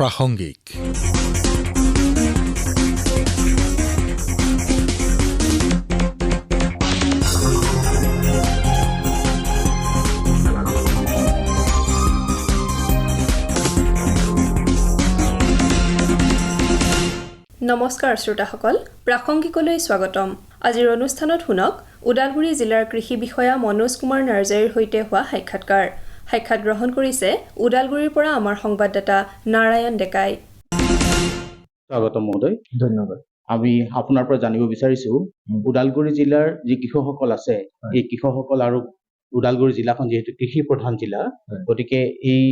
প্ৰাসংগিক। নমস্কাৰ শ্ৰোতাসকল, প্ৰাসংগিকলৈ স্বাগতম। আজিৰ অনুষ্ঠানত শুনক ওদালগুৰি জিলাৰ কৃষি বিষয়া মনোজ কুমাৰ নাৰ্জাৰীৰ সৈতে হোৱা সাক্ষাৎ গ্ৰহণ কৰিছে ওদালগুৰিৰ পৰা আমাৰ সংবাদদাতা নাৰায়ণ ডেকাই। স্বাগতম মহোদয়, ধন্যবাদ। আমি আপোনাৰ পৰা জানিব বিচাৰিছো ওদালগুৰি জিলাৰ যি কৃষকসকল আছে এই কৃষকসকল আৰু ওদালগুৰি জিলাখন যিহেতু কৃষি প্ৰধান জিলা, গতিকে এই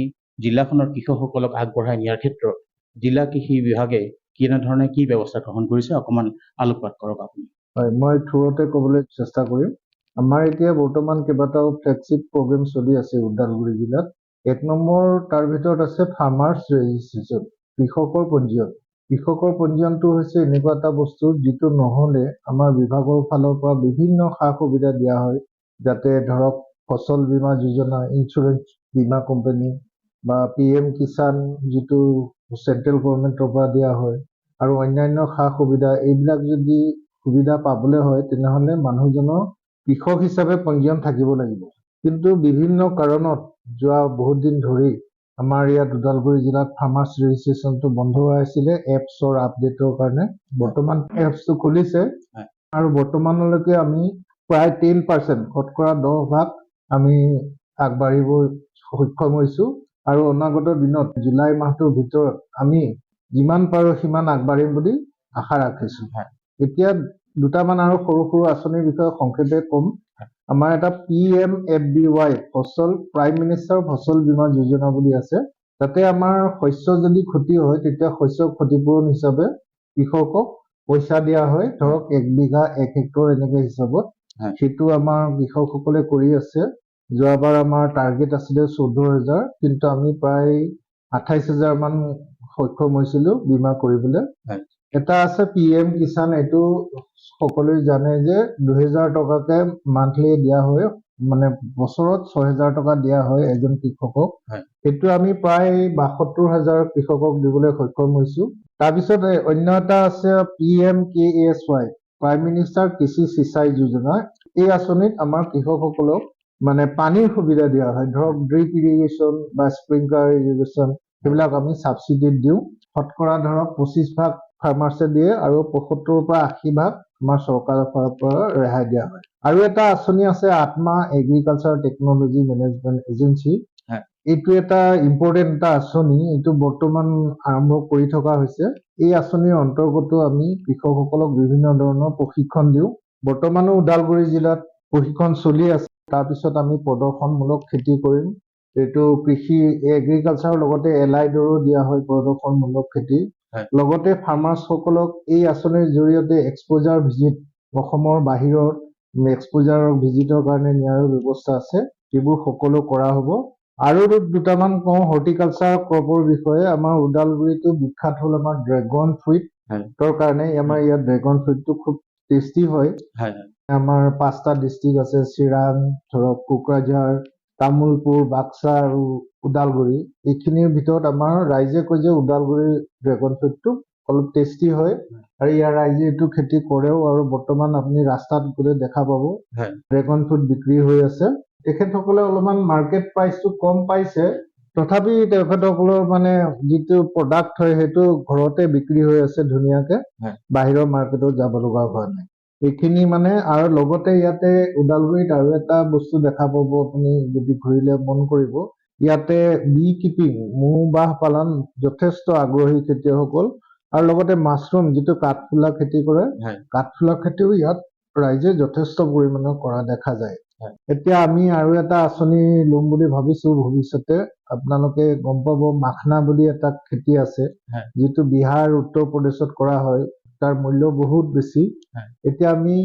জিলাখনৰ কৃষকসকলক আগবঢ়াই নিয়াৰ ক্ষেত্ৰত জিলা কৃষি বিভাগে কেনেধৰণে কি ব্যৱস্থা গ্ৰহণ কৰিছে অকণমান আলোকপাত কৰক আপুনি। হয়, মই থোৰতে ক'বলৈ চেষ্টা কৰিম। আমাৰ এতিয়া বৰ্তমান কেইবাটাও ফ্লেগশ্বিপ প্ৰগ্ৰেম চলি আছে ওদালগুৰি জিলাত। 1 নম্বৰ তাৰ ভিতৰত আছে ফাৰ্মাৰ্ছ ৰেজিষ্ট্ৰেশ্যন, কৃষকৰ পঞ্জীয়ন। কৃষকৰ পঞ্জীয়নটো হৈছে এনেকুৱা এটা বস্তু যিটো নহ'লে আমাৰ বিভাগৰ ফালৰ পৰা বিভিন্ন সা সুবিধা দিয়া হয়, যাতে ধৰক ফচল বীমা যোজনা, ইঞ্চুৰেঞ্চ বীমা কোম্পানী বা PM কিষাণ যিটো চেণ্ট্ৰেল গভৰ্ণমেণ্টৰ পৰা দিয়া হয় আৰু অন্যান্য সা সুবিধা, এইবিলাক যদি সুবিধা পাবলৈ হয় তেনেহ'লে মানুহজনৰ কৃষক হিচাপে পঞ্জীয়ন থাকিব লাগিব। কিন্তু বিভিন্ন কাৰণত যোৱা বহুত দিন ধৰি আমাৰ ইয়াত ওদালগুৰি জিলাত ফাৰ্মাৰ্ছ ৰেজিষ্ট্ৰেশ্যনটো বন্ধ হৈ আছিলে এপছৰ আপডেটৰ কাৰণে। বৰ্তমান এপছটো খুলিছে আৰু বৰ্তমানলৈকে আমি প্ৰায় 10%, শতকৰা 10% আমি আগবাঢ়িব সক্ষম হৈছোঁ আৰু অনাগত দিনত জুলাই মাহটোৰ ভিতৰত আমি যিমান পাৰোঁ সিমান আগবাঢ়িম বুলি আশা ৰাখিছোঁ। এতিয়া দুটামান আৰু সৰু সৰু আঁচনিৰ বিষয়ে সংক্ষেপে ক'ম। আমাৰ এটা PMFBY প্ৰাইম মিনিষ্টাৰ ফচল বীমা যোজনা বুলি আছে। তাতে আমাৰ শস্য যদি ক্ষতি হয় তেতিয়া শস্য ক্ষতিপূৰণ হিচাপে কৃষকক পইচা দিয়া হয়, ধৰক 1 বিঘা 1 হেক্টৰ এনেকে হিচাপত। সেইটো আমাৰ কৃষকসকলে কৰি আছে। যোৱাবাৰ আমাৰ টাৰ্গেট আছিলে 14,000, কিন্তু আমি প্ৰায় 28,000 মান সক্ষম হৈছিলোঁ বীমা কৰিবলৈ। এটা আছে PM কিষাণ, এইটো সকলোৱে জানে যে 2,000 টকাকে মান্থলি দিয়া হয়, মানে বছৰত 6,000 টকা দিয়া হয় এজন কৃষকক। সেইটো আমি প্ৰায় 72,000 কৃষকক দিবলৈ সক্ষম হৈছোঁ। তাৰপিছত অন্য এটা আছে PMKSY, প্ৰাইম মিনিষ্টাৰ কৃষি সিঁচাই যোজনা। এই আঁচনিত আমাৰ কৃষকসকলক মানে পানীৰ সুবিধা দিয়া হয়, ধৰক ড্ৰিপ ইৰিগেশ্যন বা স্প্ৰিংকলাৰ ইৰিগেশ্যন, সেইবিলাক আমি ছাবচিডিত দিওঁ। শতকৰা ধৰক 25% ফাৰ্মাৰ্ছে দিয়ে আৰু 75% পৰা 80% আমাৰ চৰকাৰৰ ফালৰ পৰা ৰেহাই দিয়া হয়। আৰু এটা আঁচনি আছে আত্মা এগ্ৰিকালচাৰ টেকনলজি মেনেজমেণ্ট এজেঞ্চি। এইটো এটা ইম্পৰ্টেণ্ট এটা আঁচনি, এইটো বৰ্তমান আৰম্ভ কৰি থকা হৈছে। এই আঁচনিৰ অন্তৰ্গত আমি কৃষকসকলক বিভিন্ন ধৰণৰ প্ৰশিক্ষণ দিওঁ। বৰ্তমানো ওদালগুৰি জিলাত প্ৰশিক্ষণ চলি আছে। তাৰপিছত আমি প্ৰদৰ্শনমূলক খেতি কৰিম। এইটো কৃষি এগ্ৰিকালচাৰৰ লগতে এলাইডৰো দিয়া হয় প্ৰদৰ্শনমূলক খেতি। লগতে ফাৰ্মাৰ্ছসকলক এই আঁচনিৰ জৰিয়তে এক্সপ'জাৰ ভিজিট, অসমৰ বাহিৰত এক্সপ'জাৰ ভিজিটৰ কাৰণে নিয়াৰো ব্যৱস্থা আছে। এইবোৰ সকলো কৰা হ'ব। আৰু দুটামান কওঁ হৰ্টিকালচাৰ ক্ৰপৰ বিষয়ে। আমাৰ ওদালগুৰিটো বিখ্যাত হ'ল আমাৰ ড্ৰেগন ফ্ৰুইটৰ কাৰণে। আমাৰ ইয়াত ড্ৰেগন ফ্ৰুইটটো খুব টেষ্টি হয়। আমাৰ 5টা ডিষ্ট্ৰিক্ট আছে, চিৰাং, ধৰক কোকৰাঝাৰ, তামুলপুৰ, বাক্সা আৰু ওদালগুৰি। এইখিনিৰ ভিতৰত আমাৰ ৰাইজে কয় যে ওদালগুৰিৰ ড্ৰেগন ফ্ৰুইটটো অলপ টেষ্টি হয় আৰু ইয়াৰ ৰাইজে এইটো খেতি কৰেও। আৰু বৰ্তমান আপুনি ৰাস্তাত গ'লে দেখা পাব ড্ৰেগন ফ্ৰুইট বিক্ৰী হৈ আছে। তেখেতসকলে অলপমান মাৰ্কেট প্ৰাইচটো কম পাইছে, তথাপি তেখেতসকলৰ মানে যিটো প্ৰডাক্ট হয় সেইটো ঘৰতে বিক্ৰী হৈ আছে ধুনীয়াকে, বাহিৰৰ মাৰ্কেটত যাব লগা হোৱা নাই। এইখিনি মানে। আৰু লগতে ইয়াতে ওদালগুৰিত আৰু এটা বস্তু দেখা পাব, আপুনি যদি ঘূৰিলে মন কৰিব, ইয়াতে বি কিপিং, মৌ বাহ পালন যথেষ্ট আগ্ৰহী খেতিয়কসকল। আৰু লগতে মাছৰুম, যিটো কাঠফুলা খেতি কৰে, কাঠফুলা খেতিও ইয়াত ৰাইজে যথেষ্ট পৰিমাণৰ কৰা দেখা যায়। এতিয়া আমি আৰু এটা আঁচনি ল'ম বুলি ভাবিছোঁ ভৱিষ্যতে। আপোনালোকে গম পাব, মাখনা বুলি এটা খেতি আছে, যিটো বিহাৰ, উত্তৰ প্ৰদেশত কৰা হয়। তাৰ মূল্য বহুত বেছি। এতিয়া আমি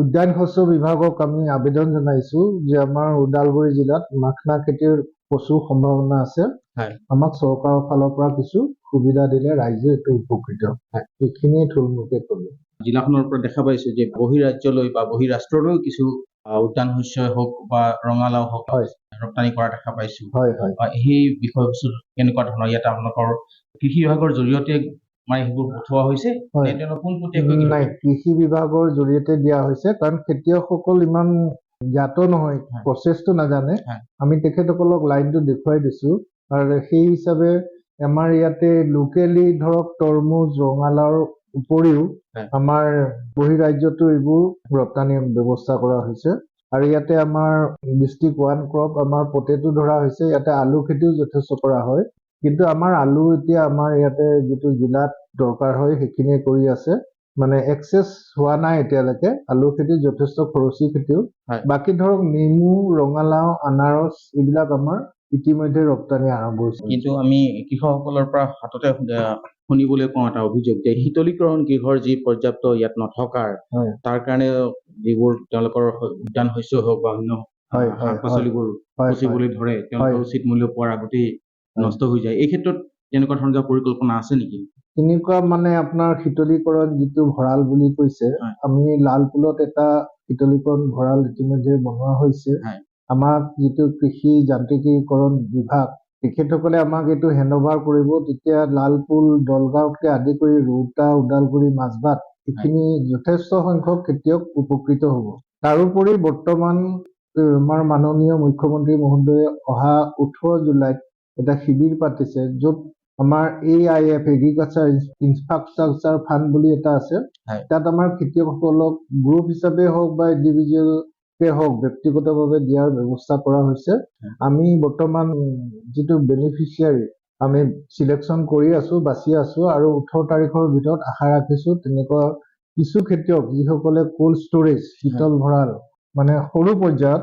উদ্যান শস্য বিভাগক আমি আবেদন জনাইছোঁ যে আমাৰ ওদালগুৰি জিলাত মাখনা খেতিৰ প্ৰচুৰ সম্ভাৱনা আছে। আমাক চৰকাৰৰ ফালৰ পৰা কিছু সুবিধা দিলে ৰাইজে এইটো উপকৃত হয়। এইখিনিয়ে থুলমূলকে ক'লো। জিলাখনৰ পৰা দেখা পাইছোঁ যে বহিৰাজ্যলৈ বা বহিৰাষ্ট্ৰলৈ কিছু উদ্যান শস্যই হওক বা ৰঙালাও হওক হয়। ৰপ্তানি কৰা দেখা পাইছো। হয় হয় সেই বিষয়বস্তু কেনেকুৱা ধৰণৰ ইয়াত আপোনালোকৰ কৃষি বিভাগৰ জৰিয়তে মানে সেইবোৰ পঠোৱা হৈছে হয়। নে তেওঁলোক পোনপটীয়াকৈ নাই, কৃষি বিভাগৰ জৰিয়তে দিয়া হৈছে, কাৰণ খেতিয়কসকল ইমান জ্ঞাত নহয়, হয়। প্ৰচেছটো নাজানে। হয়। আমি তেখেতসকলক লাইনটো দেখুৱাই দিছো, আৰু সেই হিচাপে আমাৰ ইয়াতে লোকেলি ধৰক তৰমুজ, ৰঙালাওৰ উপৰিও হয়। আমাৰ বহিৰাজ্যতো এইবোৰ ৰপ্তানিৰ ব্যৱস্থা কৰা হৈছে। আৰু ইয়াতে আমাৰ ডিষ্ট্ৰিক্ট ওৱান ক্ৰপ আমাৰ পটেটো ধৰা হৈছে, ইয়াতে আলু খেতিও যথেষ্ট কৰা হয়। কিন্তু আমাৰ আলু এতিয়া আমাৰ ইয়াতে যিটো জিলাত দৰকাৰ হয় সেইখিনিয়ে কৰি আছে, মানে এক্সেছ হোৱা নাই এতিয়ালৈকে। আলু খেতি যথেষ্ট খৰচী খেতিও। হয়। বাকী ধৰক নেমু, ৰঙালাও, আনাৰস এইবিলাক আমাৰ ইতিমধ্যে ৰপ্তানি আৰম্ভ হৈছে। কিন্তু আমি কৃষকসকলৰ পৰা হাততে শুনিবলৈ পাওঁ এটা অভিযোগ যে শীতলীকৰণ গৃহৰ যি পৰ্যাপ্ত ইয়াত নথকাৰ হয়। তাৰ কাৰণে যিবোৰ তেওঁলোকৰ উদ্যান শস্য হওক বা অন্য হয়, শাক পাচলিবোৰ হয়, পচিবলৈ ধৰে, তেওঁলোকে হয়। উচিত মূল্য পোৱাৰ আগতেই নষ্ট হৈ যায়। এই ক্ষেত্ৰত তেনেকুৱা ধৰণৰ পৰিকল্পনা আছে নেকি? তেনেকুৱা মানে আপোনাৰ শীতলীকৰণ যিটো ভঁৰাল বুলি কৈছে, হয়। আমি লালপুলত এটা শীতলীকৰণ ভঁৰাল ইতিমধ্যে বনোৱা হৈছে। হয়। আমাক যিটো কৃষি যান্ত্ৰিকীকৰণ বিভাগ, তেখেতসকলে আমাক এইটো হেণ্ডঅভাৰ কৰিব। তেতিয়া লালপুল, দলগাঁৱকে আদি কৰি ৰৌতা, ওদালগুৰি, মাজবাট এইখিনি যথেষ্ট সংখ্যক খেতিয়ক উপকৃত হ'ব। তাৰোপৰি বৰ্তমান আমাৰ মাননীয় মুখ্যমন্ত্ৰী মহোদয়ে অহা 18 জুলাইত এটা শিবিৰ পাতিছে, য'ত আমাৰ AIF এগ্ৰিকালচাৰ ইনফ্ৰাষ্ট্ৰাকচাৰ ফাণ্ড বুলি এটা আছে। হয়। তাত আমাৰ খেতিয়কসকলক গ্ৰুপ হিচাপে হওক বা ইণ্ডিভিজুৱেলকে হওক ব্যক্তিগতভাৱে দিয়াৰ ব্যৱস্থা কৰা হৈছে। আমি বৰ্তমান যিটো বেনিফিচিয়াৰী আমি চিলেকশ্যন কৰি আছো, বাছি আছো, আৰু 18 তাৰিখৰ ভিতৰত আশা ৰাখিছো তেনেকুৱা কিছু খেতিয়ক যিসকলে কোল্ড ষ্টৰেজ, শীতল ভঁৰাল মানে সৰু পৰ্যায়ত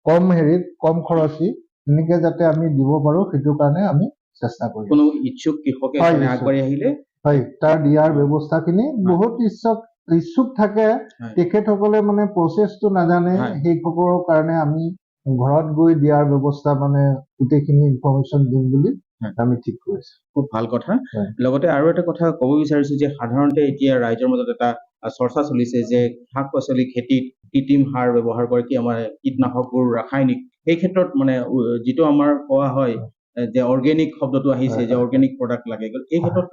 কম হেৰিত কম খৰচী তেনেকে যাতে আমি দিব পাৰো, সেইটো কাৰণে আমি চেষ্টা কৰিম। কোনো ইচ্ছুক কৃষকে আগবাঢ়ি আহিলে হয়, তাৰ দিয়াৰ ব্যৱস্থাখিনি বহুত ইচ্ছুক থাকে, তেখেতসকলে মানে প্ৰচেছটো নাজানে, সেইসকলৰ কাৰণে আমি ঘৰত গৈ দিয়াৰ ব্যৱস্থা মানে গোটেইখিনি ইনফৰমেশ্যন দিম বুলি আমি ঠিক কৰিছো। খুব ভাল কথা। লগতে আৰু এটা কথা ক'ব বিচাৰিছো যে সাধাৰণতে এতিয়া ৰাইজৰ মাজত এটা চৰ্চা চলিছে যে শাক পাচলি খেতিত কৃত্ৰিম সাৰ ব্যৱহাৰ কৰে, কি আমাৰ কীটনাশকবোৰ ৰাসায়নিক। এই ক্ষেত্ৰত মানে যিটো আমাৰ কোৱা হয় যে অৰ্গেনিক শব্দটো আহিছে, যে অৰ্গেনিক প্ৰডাক্ট লাগে, এই ক্ষেত্ৰত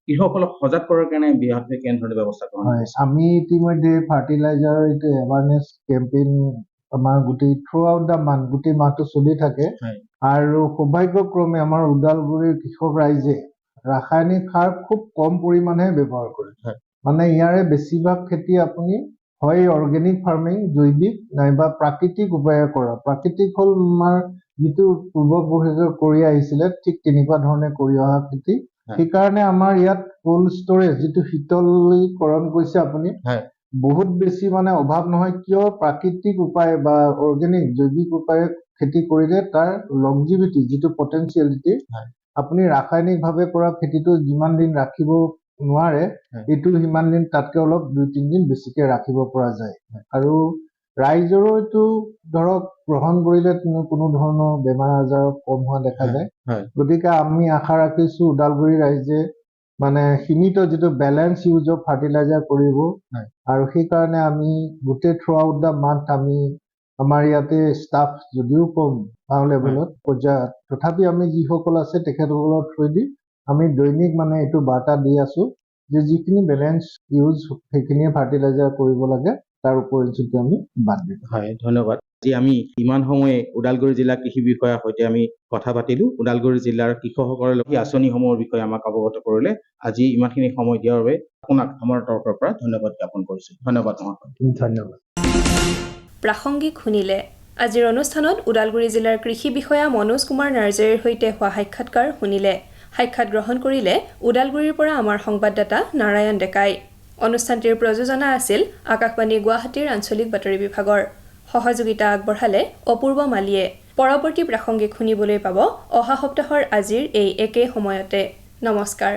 কৃষকসকলক সজাগ কৰাৰ কাৰণে বিভাগে কেনেধৰণে ব্যৱস্থা গ্ৰহণ কৰিছে? আমি ইতিমধ্যে ফাৰ্টিলাইজাৰ এইটো এৱাৰনেছ কেম্পেইন আমাৰ গোটেই থ্ৰু আউট দ্য মান্থ, গোটেই মাহটো চলি থাকে। আৰু সৌভাগ্যক্ৰমে আমাৰ ওদালগুৰিৰ কৃষক ৰাইজে ৰাসায়নিক সাৰ খুব কম পৰিমাণেহে ব্যৱহাৰ কৰে। মানে ইয়াৰে বেছিভাগ খেতি আপুনি হয় অৰ্গেনিক ফাৰ্মিং, জৈৱিক, নাইবা প্ৰাকৃতিক উপায়েৰে কৰা। প্ৰাকৃতিক হ'ল আমাৰ যিটো পূৰ্বপুৰুষে কৰি আহিছিলে, ঠিক তেনেকুৱা ধৰণে কৰি অহা খেতি। সেইকাৰণে আমাৰ ইয়াত কোল্ড ষ্টৰেজ যিটো শীতলীকৰণ কৈছে আপুনি, বহুত বেছি মানে অভাৱ নহয়। কিয়? প্ৰাকৃতিক উপায় বা অৰ্গেনিক জৈৱিক উপায়ে খেতি কৰিলে তাৰ লংজিভিটি যিটো পটেঞ্চিয়েলিটি, আপুনি ৰাসায়নিকভাৱে কৰা খেতিটো যিমান দিন ৰাখিব নোৱাৰে, এইটো সিমান দিন তাতকে অলপ 2-3 দিন বেছিকে ৰাখিব পৰা যায়। আৰু ৰাইজৰো এইটো ধৰক গ্ৰহণ কৰিলে কোনো ধৰণৰ বেমাৰ আজাৰ কম হোৱা দেখা যায়। গতিকে আমি আশা ৰাখিছো ওদালগুৰি ৰাইজে মানে সীমিত যিটো বেলেঞ্চ ইউজ অফ ফাৰ্টিলাইজাৰ কৰিব। আৰু সেইকাৰণে আমি গোটেই থ্ৰু আউট দ্য মান্থ আমি আমাৰ ইয়াতে ষ্টাফ যদিও কম গাঁও লেভেলত পৰ্যায়ত, তথাপি আমি যিসকল আছে তেখেতসকলৰ থ্ৰুৱেদি আমি দৈনিক মানে এইটো বাৰ্তা দি আছো যে যিখিনি বেলেঞ্চ ইউজ সেইখিনিয়ে ফাৰ্টিলাইজাৰ কৰিব লাগে, তাৰ উপৰিঞ্চি আমি বাদ দিম। ধন্যবাদ। আজি আমি ইমান সময়ে ওদালগুৰি জিলা কৃষি বিষয়াৰ সৈতে আমি কথা পাতিলো। ওদালগুৰি জিলাৰ কৃষকসকলৰ এই আঁচনিসমূহৰ বিষয়ে আমাক অৱগত কৰিলে। আজি ইমানখিনি সময় দিয়াৰ বাবে আপোনাক আমাৰ তৰফৰ পৰা ধন্যবাদ জ্ঞাপন কৰিছো। ধন্যবাদ। ধন্যবাদ। প্ৰাসংগিক শুনিলে। আজিৰ অনুষ্ঠানত ওদালগুৰি জিলাৰ কৃষি বিষয়া মনোজ কুমাৰ নাৰ্জাৰীৰ সৈতে হোৱা সাক্ষাৎকাৰ শুনিলে। সাক্ষাৎ গ্ৰহণ কৰিলে ওদালগুৰিৰ পৰা আমাৰ সংবাদদাতা নাৰায়ণ ডেকাই। অনুষ্ঠানটিৰ প্ৰযোজনা আছিল আকাশবাণী গুৱাহাটীৰ আঞ্চলিক বাতৰি বিভাগৰ। সহযোগিতা আগবঢ়ালে অপূৰ্ব মালিয়ে। পৰৱৰ্তী প্ৰাসংগিক শুনিবলৈ পাব অহা সপ্তাহৰ আজিৰ এই একে সময়তে। নমস্কাৰ।